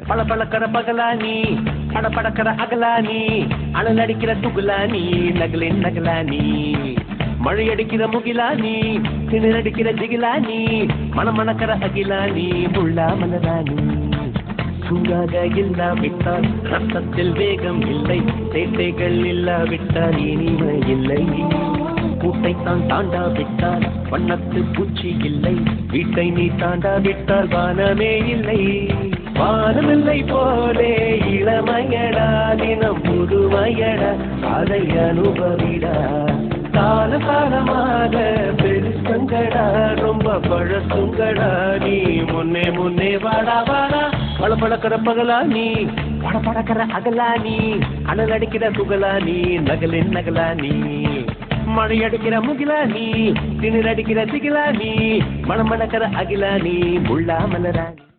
பளபளக்கிற பகலானி படபடக்கிற அகலானி அனல் அடிக்கிற துகுலானி நகலின் நகலானி மழையடிக்கிற முகிலானி திணறடிக்கிற திகிலானி மணமணக்கிற அகிலானி முள்ளா மலரானி சூடாக இல்லாவிட்டால் ரத்தத்தில் வேகம் இல்லை சேட்டைகள் இல்லாவிட்டால் இனிமை இல்லை கூட்டைத்தான் தாண்டாவிட்டால் வண்ணத்து பூச்சி இல்லை வீட்டை நீ தாண்டாவிட்டால் வானமே இல்லை வானமில்லை போலே இளமையடா தினம் புதுமையடா அதை அனுபவிடா கால காலமாக பெருசங்கடா ரொம்ப பழசுங்கடா நீ முன்னே முன்னே வாடா வாடா பளபளக்கிற பகலானி படபடக்கிற அகலானி அனல் அடிக்கிற துகலானி நகலின் நகலானி மழையடிக்கிற முகிலானி திணறடிக்கிற திகிலானி மணமணக்கிற அகிலானி முள்ளா மலரானி